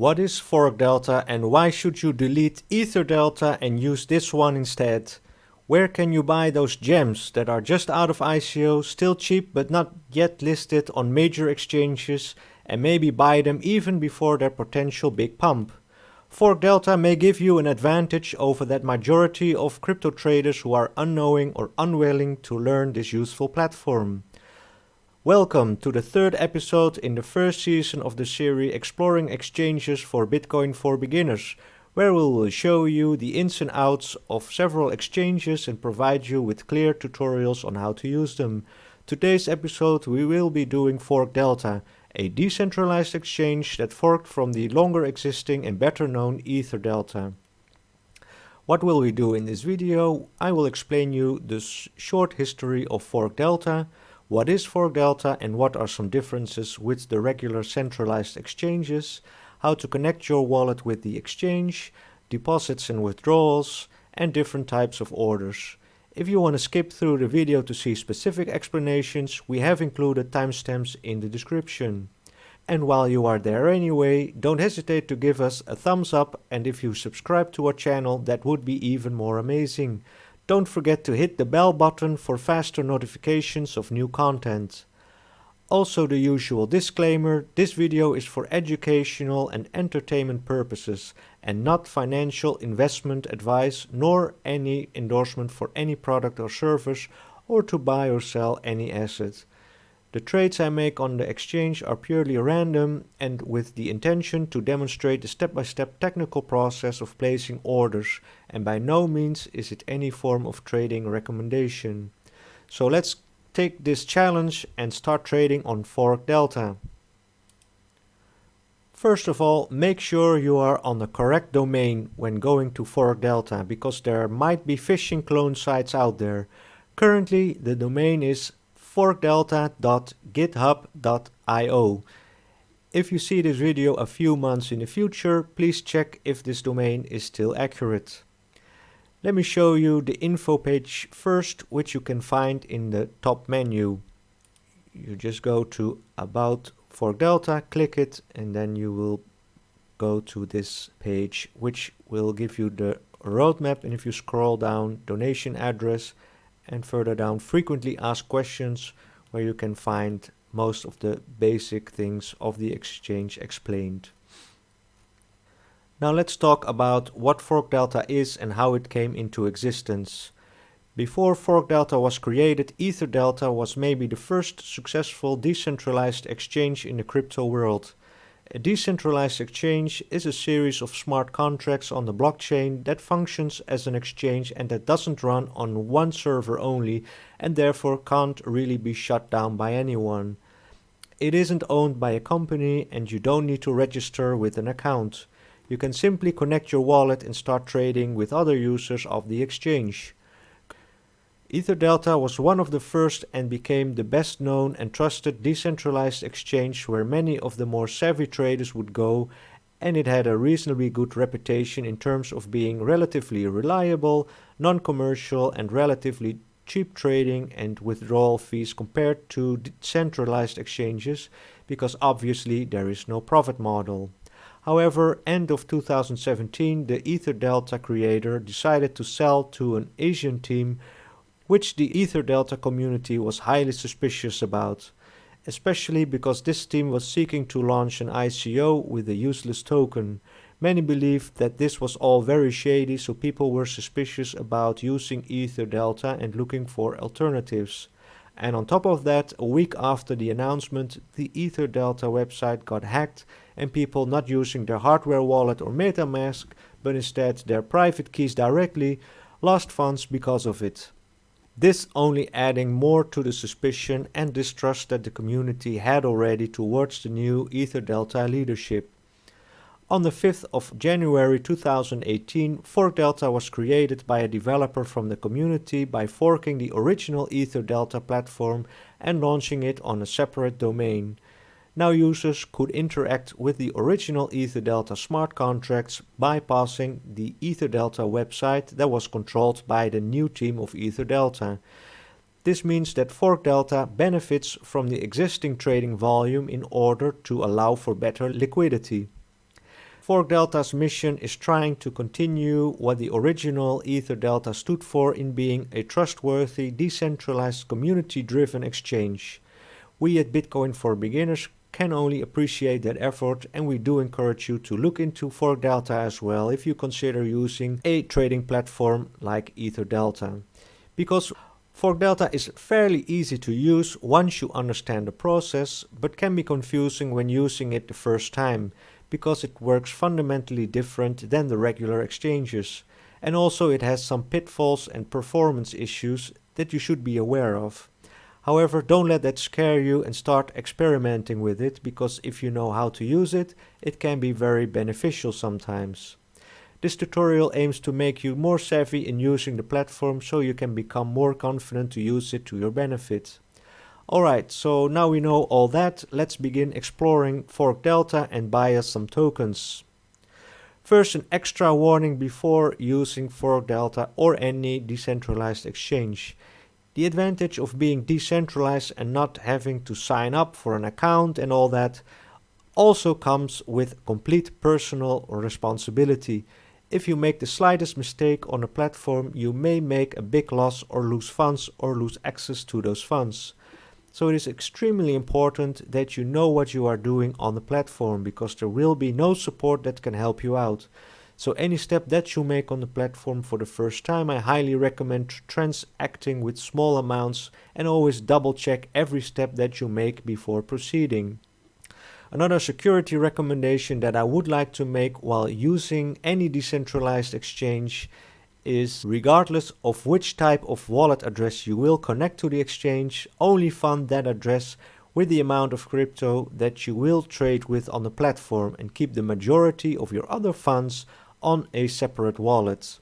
What is ForkDelta and why should you delete EtherDelta and use this one instead? Where can you buy those gems that are just out of ICO, still cheap but not yet listed on major exchanges, and maybe buy them even before their potential big pump? ForkDelta may give you an advantage over that majority of crypto traders who are unknowing or unwilling to learn this useful platform. Welcome to the third episode in the first season of the series Exploring Exchanges for Bitcoin for Beginners, where we will show you the ins and outs of several exchanges and provide you with clear tutorials on how to use them. Today's episode we will be doing ForkDelta, a decentralized exchange that forked from the longer existing and better known EtherDelta. What will we do in this video? I will explain you the short history of ForkDelta, what is ForkDelta and what are some differences with the regular centralized exchanges, how to connect your wallet with the exchange, deposits and withdrawals, and different types of orders. If you want to skip through the video to see specific explanations, we have included timestamps in the description. And while you are there anyway, don't hesitate to give us a thumbs up, and if you subscribe to our channel, that would be even more amazing. Don't forget to hit the bell button for faster notifications of new content. Also the usual disclaimer, this video is for educational and entertainment purposes and not financial investment advice nor any endorsement for any product or service or to buy or sell any asset. The trades I make on the exchange are purely random and with the intention to demonstrate the step-by-step technical process of placing orders, and by no means is it any form of trading recommendation. So let's take this challenge and start trading on ForkDelta. First of all, make sure you are on the correct domain when going to ForkDelta, because there might be phishing clone sites out there. Currently, the domain is ForkDelta.github.io. If you see this video a few months in the future, please check if this domain is still accurate. Let me show you the info page first, which you can find in the top menu. You just go to About ForkDelta, click it, and then you will go to this page, which will give you the roadmap. And if you scroll down, donation address, and further down, frequently asked questions, where you can find most of the basic things of the exchange explained. Now let's talk about what ForkDelta is and how it came into existence. Before ForkDelta was created, EtherDelta was maybe the first successful decentralized exchange in the crypto world. A decentralized exchange is a series of smart contracts on the blockchain that functions as an exchange and that doesn't run on one server only and therefore can't really be shut down by anyone. It isn't owned by a company and you don't need to register with an account. You can simply connect your wallet and start trading with other users of the exchange. EtherDelta was one of the first and became the best known and trusted decentralized exchange where many of the more savvy traders would go, and it had a reasonably good reputation in terms of being relatively reliable, non-commercial and relatively cheap trading and withdrawal fees compared to centralized exchanges, because obviously there is no profit model. However, end of 2017 the EtherDelta creator decided to sell to an Asian team, which the EtherDelta community was highly suspicious about, especially because this team was seeking to launch an ICO with a useless token. Many believed that this was all very shady, so people were suspicious about using EtherDelta and looking for alternatives. And on top of that, a week after the announcement, the EtherDelta website got hacked and people not using their hardware wallet or MetaMask, but instead their private keys directly, lost funds because of it. This only adding more to the suspicion and distrust that the community had already towards the new EtherDelta leadership. On the 5th of January 2018, ForkDelta was created by a developer from the community by forking the original EtherDelta platform and launching it on a separate domain. Now users could interact with the original EtherDelta smart contracts bypassing the EtherDelta website that was controlled by the new team of EtherDelta. This means that ForkDelta benefits from the existing trading volume in order to allow for better liquidity. ForkDelta's mission is trying to continue what the original EtherDelta stood for in being a trustworthy, decentralized, community-driven exchange. We at Bitcoin for Beginners can only appreciate that effort, and we do encourage you to look into ForkDelta as well if you consider using a trading platform like EtherDelta. Because ForkDelta is fairly easy to use once you understand the process, but can be confusing when using it the first time, because it works fundamentally different than the regular exchanges. And also it has some pitfalls and performance issues that you should be aware of. However, don't let that scare you and start experimenting with it, because if you know how to use it, it can be very beneficial sometimes. This tutorial aims to make you more savvy in using the platform so you can become more confident to use it to your benefit. Alright, so now we know all that, let's begin exploring ForkDelta and buy us some tokens. First, an extra warning before using ForkDelta or any decentralized exchange. The advantage of being decentralized and not having to sign up for an account and all that also comes with complete personal responsibility. If you make the slightest mistake on a platform, you may make a big loss or lose funds or lose access to those funds. So it is extremely important that you know what you are doing on the platform, because there will be no support that can help you out. So any step that you make on the platform for the first time, I highly recommend transacting with small amounts and always double check every step that you make before proceeding. Another security recommendation that I would like to make while using any decentralized exchange is, regardless of which type of wallet address you will connect to the exchange, only fund that address with the amount of crypto that you will trade with on the platform, and keep the majority of your other funds on a separate wallet.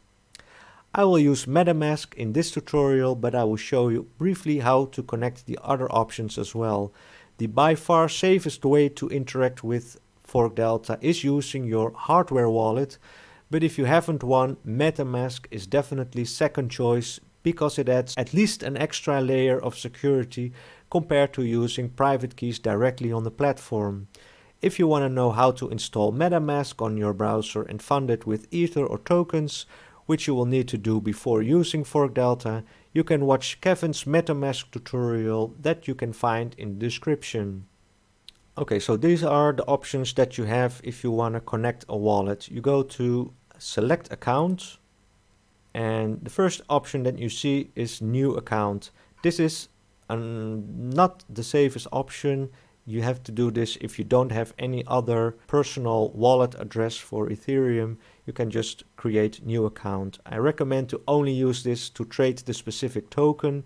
I will use MetaMask in this tutorial, but I will show you briefly how to connect the other options as well. The by far safest way to interact with ForkDelta is using your hardware wallet, but if you haven't one, MetaMask is definitely second choice, because it adds at least an extra layer of security compared to using private keys directly on the platform. If you want to know how to install MetaMask on your browser and fund it with Ether or tokens, which you will need to do before using ForkDelta, you can watch Kevin's MetaMask tutorial that you can find in the description. Okay, so these are the options that you have if you want to connect a wallet. You go to Select Account, and the first option that you see is New Account. This is not the safest option. You have to do this if you don't have any other personal wallet address for Ethereum. You can just create new account. I recommend to only use this to trade the specific token,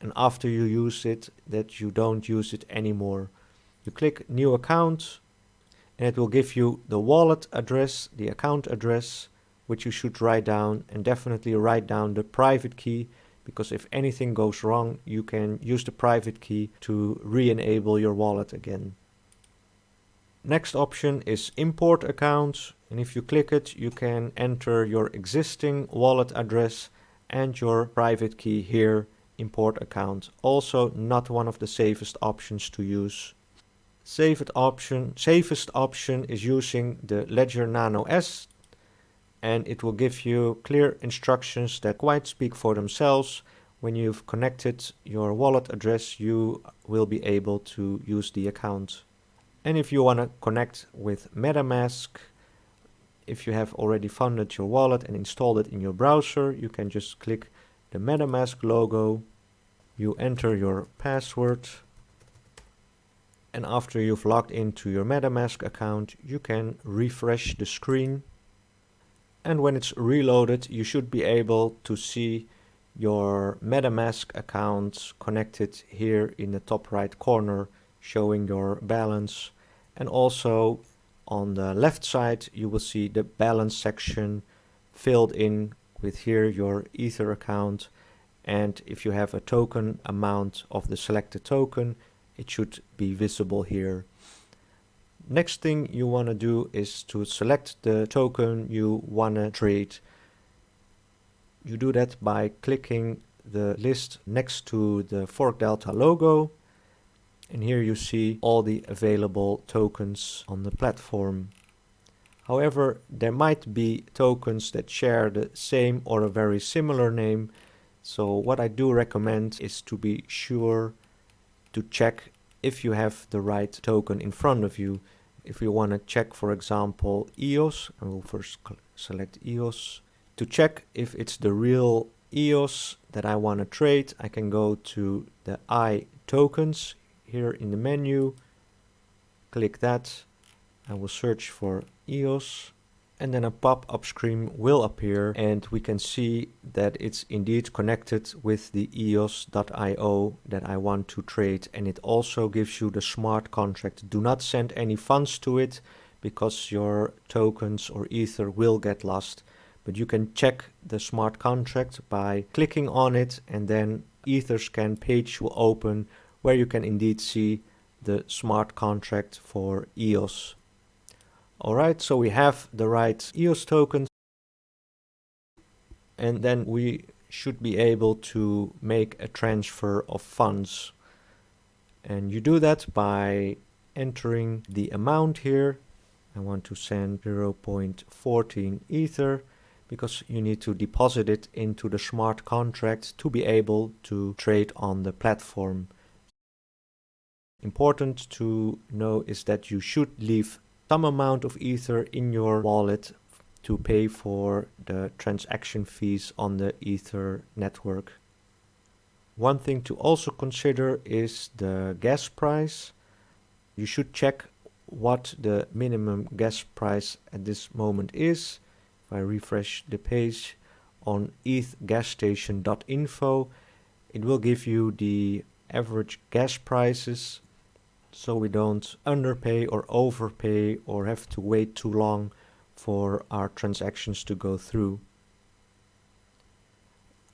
and after you use it, that you don't use it anymore. You click new account, and it will give you the wallet address, the account address, which you should write down, and definitely write down the private key, because if anything goes wrong, you can use the private key to re-enable your wallet again. Next option is import account, and if you click it, you can enter your existing wallet address and your private key here, import account. Also not one of the safest options to use. Safest option is using the Ledger Nano S, and it will give you clear instructions that quite speak for themselves. When you've connected your wallet address, you will be able to use the account. And if you want to connect with MetaMask, if you have already funded your wallet and installed it in your browser, you can just click the MetaMask logo, you enter your password, and after you've logged into your MetaMask account, you can refresh the screen. And when it's reloaded, you should be able to see your MetaMask account connected here in the top right corner, showing your balance. And also on the left side, you will see the balance section filled in with here your Ether account. And if you have a token amount of the selected token, it should be visible here. Next thing you want to do is to select the token you want to trade. You do that by clicking the list next to the ForkDelta logo, and here you see all the available tokens on the platform. However, there might be tokens that share the same or a very similar name. So what I do recommend is to be sure to check if you have the right token in front of you. If you want to check, for example, EOS, I will first select EOS. To check if it's the real EOS that I want to trade, I can go to the I tokens here in the menu, click that. I will search for EOS, and then a pop-up screen will appear, and we can see that it's indeed connected with the EOS.io that I want to trade, and it also gives you the smart contract. Do not send any funds to it because your tokens or Ether will get lost, but you can check the smart contract by clicking on it, and then Etherscan page will open where you can indeed see the smart contract for EOS. Alright, so we have the right EOS tokens, and then we should be able to make a transfer of funds. And you do that by entering the amount here. I want to send 0.14 Ether because you need to deposit it into the smart contract to be able to trade on the platform. Important to know is that you should leave some amount of Ether in your wallet to pay for the transaction fees on the Ether network. One thing to also consider is the gas price. You should check what the minimum gas price at this moment is. If I refresh the page on ethgasstation.info, it will give you the average gas prices, so we don't underpay or overpay or have to wait too long for our transactions to go through.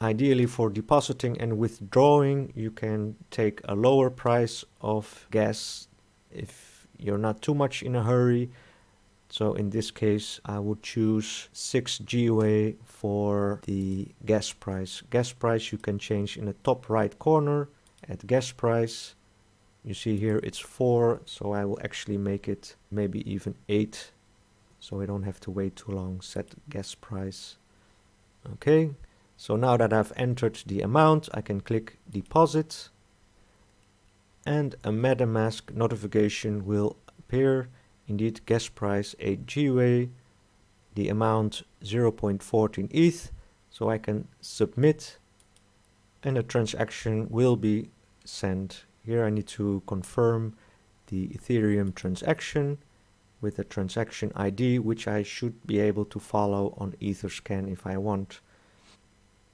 Ideally, for depositing and withdrawing, you can take a lower price of gas if you're not too much in a hurry. So in this case, I would choose 6 GWA for the gas price. Gas price you can change in the top right corner at gas price. You see here it's 4, so I will actually make it maybe even 8, so I don't have to wait too long. Set gas price. Okay, so now that I've entered the amount, I can click deposit, and a MetaMask notification will appear. Indeed, gas price 8 GWA, the amount 0.14 ETH, so I can submit, and a transaction will be sent. Here I need to confirm the Ethereum transaction with the transaction ID, which I should be able to follow on Etherscan if I want.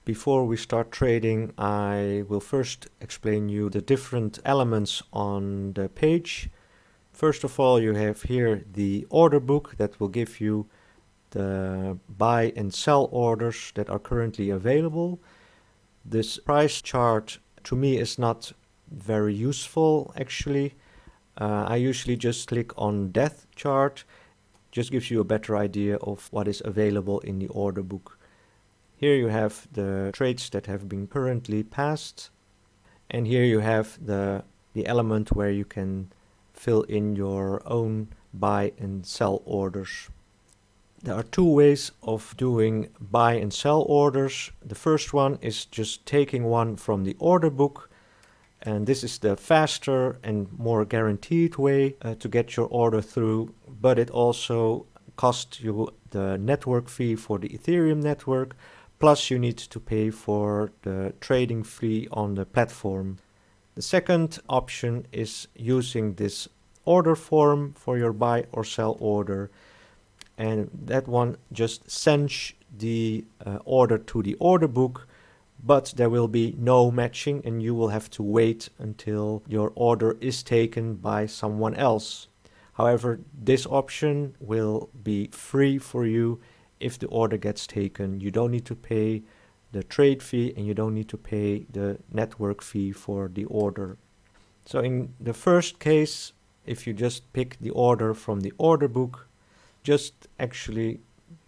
Before we start trading, I will first explain you the different elements on the page. First of all, you have here the order book that will give you the buy and sell orders that are currently available. This price chart to me is not very useful actually. I usually just click on death chart, just gives you a better idea of what is available in the order book. Here you have the trades that have been currently passed, and here you have the element where you can fill in your own buy and sell orders. There are two ways of doing buy and sell orders. The first one is just taking one from the order book, and this is the faster and more guaranteed way to get your order through, but it also costs you the network fee for the Ethereum network, plus you need to pay for the trading fee on the platform. The second option is using this order form for your buy or sell order, and that one just sends the order to the order book, but there will be no matching and you will have to wait until your order is taken by someone else. However, this option will be free for you if the order gets taken. You don't need to pay the trade fee and you don't need to pay the network fee for the order. So in the first case, if you just pick the order from the order book, just actually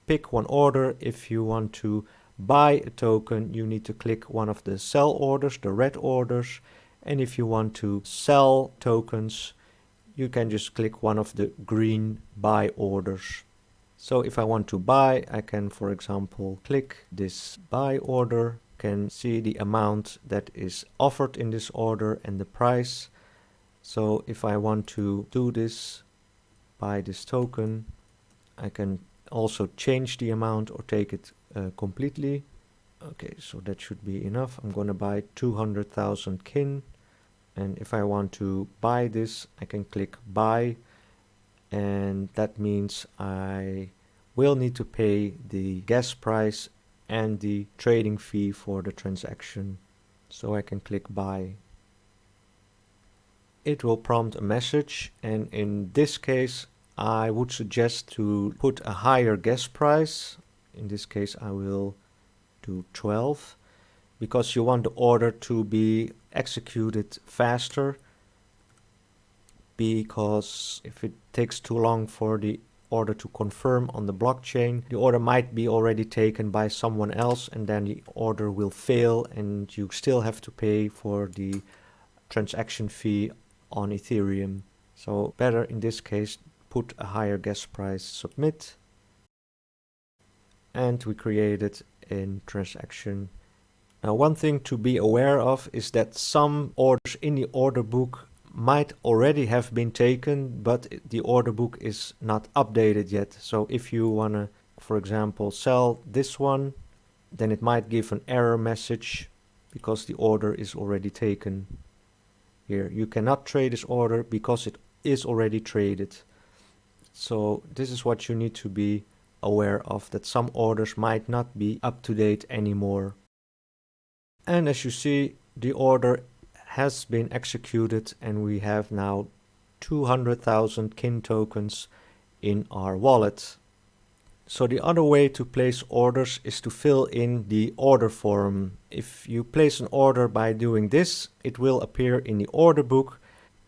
pick one order. If you want to buy a token, you need to click one of the sell orders, the red orders, and if you want to sell tokens, you can just click one of the green buy orders. So if I want to buy, I can, for example, click this buy order, can see the amount that is offered in this order and the price. So if I want to do this, buy this token, I can also change the amount or take it completely. Okay, so that should be enough. I'm going to buy 200,000 kin. And if I want to buy this, I can click buy. And that means I will need to pay the gas price and the trading fee for the transaction. So I can click buy. It will prompt a message, and in this case I would suggest to put a higher gas price. In this case I will do 12, because you want the order to be executed faster, because if it takes too long for the order to confirm on the blockchain, the order might be already taken by someone else, and then the order will fail and you still have to pay for the transaction fee on Ethereum. So better in this case put a higher gas price, submit, and we created a transaction. Now one thing to be aware of is that some orders in the order book might already have been taken, but the order book is not updated yet. So if you want to, for example, sell this one, then it might give an error message because the order is already taken. Here, you cannot trade this order because it is already traded. So this is what you need to be aware of, that some orders might not be up to date anymore. And as you see, the order has been executed and we have now 200,000 kin tokens in our wallet. So the other way to place orders is to fill in the order form. If you place an order by doing this, it will appear in the order book,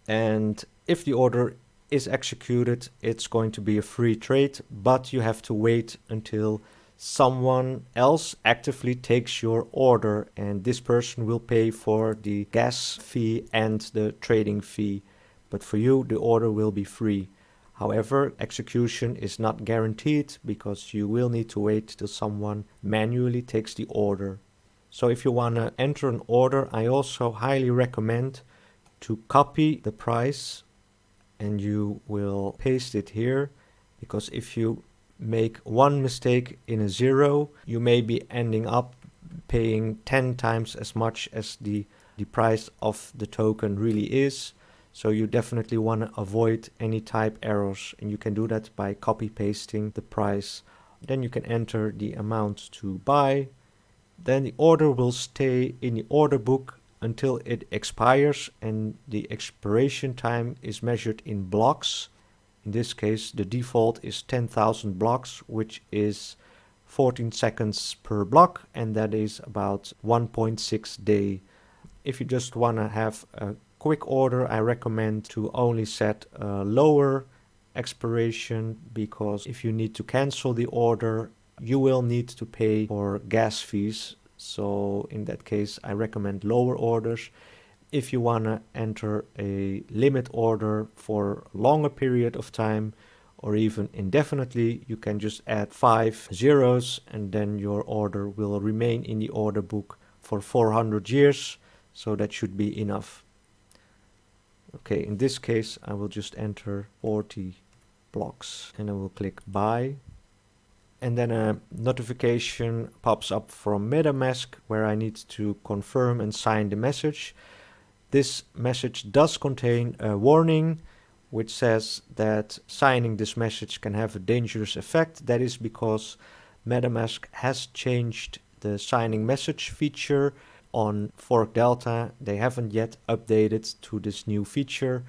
and if the order is executed, it's going to be a free trade, but you have to wait until someone else actively takes your order, and this person will pay for the gas fee and the trading fee, but for you the order will be free. However, execution is not guaranteed because you will need to wait till someone manually takes the order. So if you want to enter an order, I also highly recommend to copy the price and you will paste it here, because if you make one mistake in a zero, you may be ending up paying 10 times as much as the price of the token really is. So you definitely want to avoid any type errors, and you can do that by copy pasting the price. Then you can enter the amount to buy. Then the order will stay in the order book until it expires, and the expiration time is measured in blocks. In this case the default is 10,000 blocks, which is 14 seconds per block, and that is about 1.6 day. If you just want to have a quick order, I recommend to only set a lower expiration, because if you need to cancel the order, you will need to pay for gas fees. So in that case, I recommend lower orders. If you want to enter a limit order for a longer period of time or even indefinitely, you can just add 5 zeros and then your order will remain in the order book for 400 years. So that should be enough. Okay, in this case, I will just enter 40 blocks and I will click buy. And then a notification pops up from MetaMask where I need to confirm and sign the message. This message does contain a warning which says that signing this message can have a dangerous effect. That is because MetaMask has changed the signing message feature on ForkDelta. They haven't yet updated to this new feature.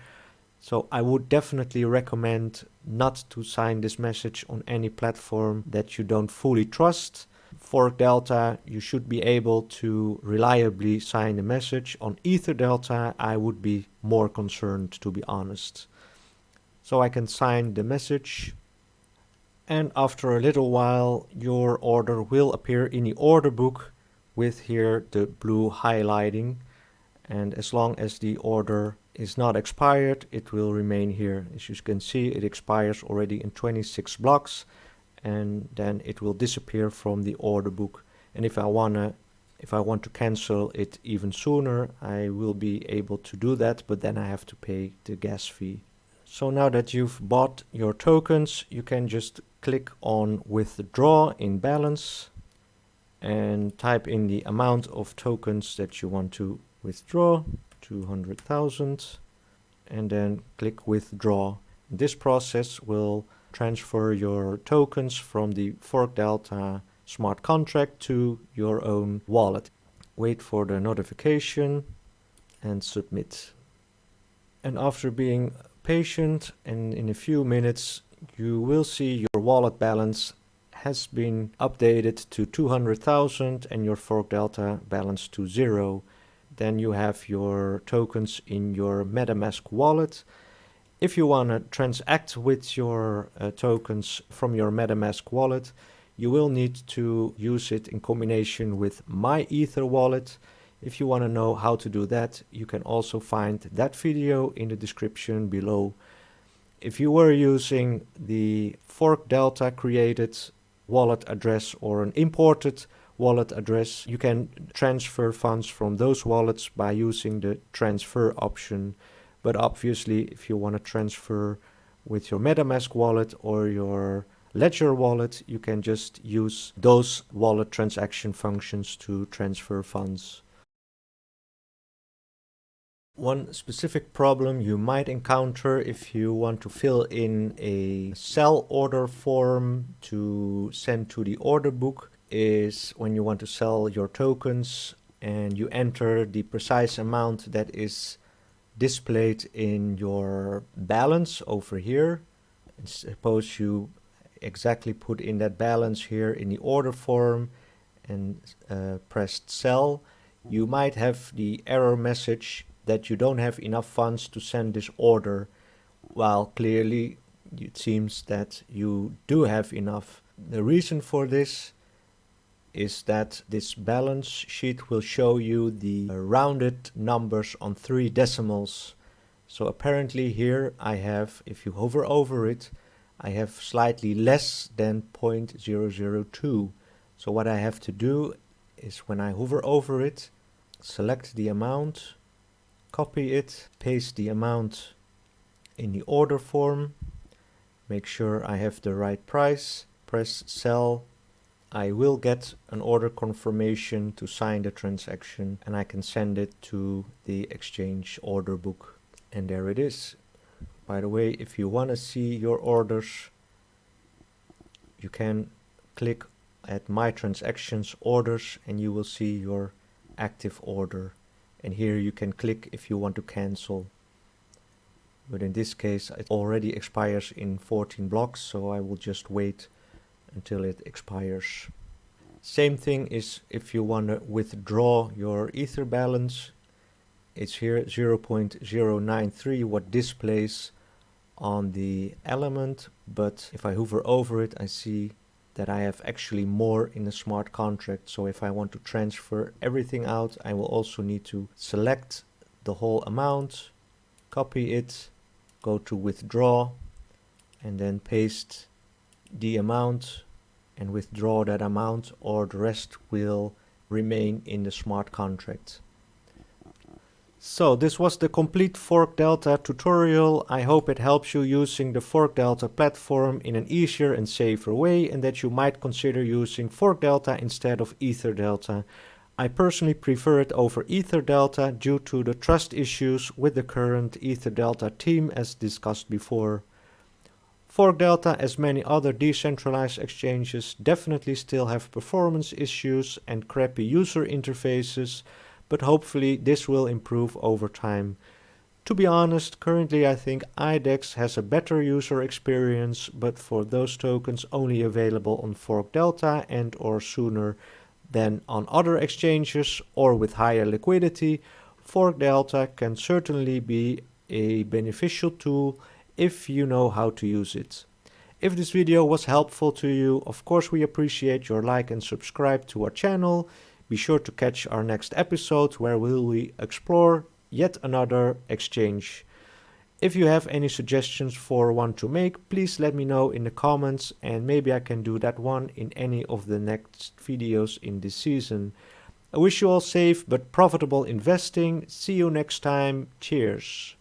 So I would definitely recommend not to sign this message on any platform that you don't fully trust. ForkDelta, you should be able to reliably sign the message. On EtherDelta, I would be more concerned, to be honest. So I can sign the message, and after a little while your order will appear in the order book with here the blue highlighting, and as long as the order is not expired, it will remain here. As you can see, it expires already in 26 blocks, and then it will disappear from the order book. And if I want to cancel it even sooner, I will be able to do that, but then I have to pay the gas fee. So now that you've bought your tokens, you can just click on withdraw in balance and type in the amount of tokens that you want to withdraw, 200,000, and then click withdraw. This process will transfer your tokens from the ForkDelta smart contract to your own wallet. Wait for the notification and submit. And after being patient, and in a few minutes, you will see your wallet balance has been updated to 200,000 and your ForkDelta balance to 0. Then you have your tokens in your MetaMask wallet. If you want to transact with your tokens from your MetaMask wallet, you will need to use it in combination with My Ether wallet. If you want to know how to do that, you can also find that video in the description below. If you were using the ForkDelta created wallet address or an imported wallet address, you can transfer funds from those wallets by using the transfer option. But obviously, if you want to transfer with your MetaMask wallet or your Ledger wallet, you can just use those wallet transaction functions to transfer funds. One specific problem you might encounter if you want to fill in a sell order form to send to the order book is when you want to sell your tokens and you enter the precise amount that is displayed in your balance over here. And suppose you exactly put in that balance here in the order form and pressed sell, you might have the error message that you don't have enough funds to send this order, while clearly it seems that you do have enough. The reason for this is that this balance sheet will show you the rounded numbers on 3 decimals. So apparently here I have, if you hover over it, I have slightly less than 0.002. So what I have to do is when I hover over it, select the amount, copy it, paste the amount in the order form, make sure I have the right price, press sell. I will get an order confirmation to sign the transaction and I can send it to the exchange order book. And there it is. By the way, if you want to see your orders, you can click at My Transactions Orders and you will see your active order. And here you can click if you want to cancel. But in this case, it already expires in 14 blocks, so I will just wait until it expires. Same thing is if you want to withdraw your Ether balance. It's here 0.093 what displays on the element, but if I hover over it, I see that I have actually more in the smart contract. So if I want to transfer everything out, I will also need to select the whole amount, copy it, go to withdraw, and then paste the amount and withdraw that amount, or the rest will remain in the smart contract. So this was the complete ForkDelta tutorial. I hope it helps you using the ForkDelta platform in an easier and safer way, and that you might consider using ForkDelta instead of EtherDelta. I personally prefer it over EtherDelta due to the trust issues with the current EtherDelta team as discussed before. ForkDelta, as many other decentralized exchanges, definitely still have performance issues and crappy user interfaces, but hopefully this will improve over time. To be honest, currently I think IDEX has a better user experience, but for those tokens only available on ForkDelta and or sooner than on other exchanges or with higher liquidity, ForkDelta can certainly be a beneficial tool if you know how to use it. If this video was helpful to you, of course we appreciate your like and subscribe to our channel. Be sure to catch our next episode where we will explore yet another exchange. If you have any suggestions for one to make, please let me know in the comments, and maybe I can do that one in any of the next videos in this season. I wish you all safe but profitable investing. See you next time. Cheers.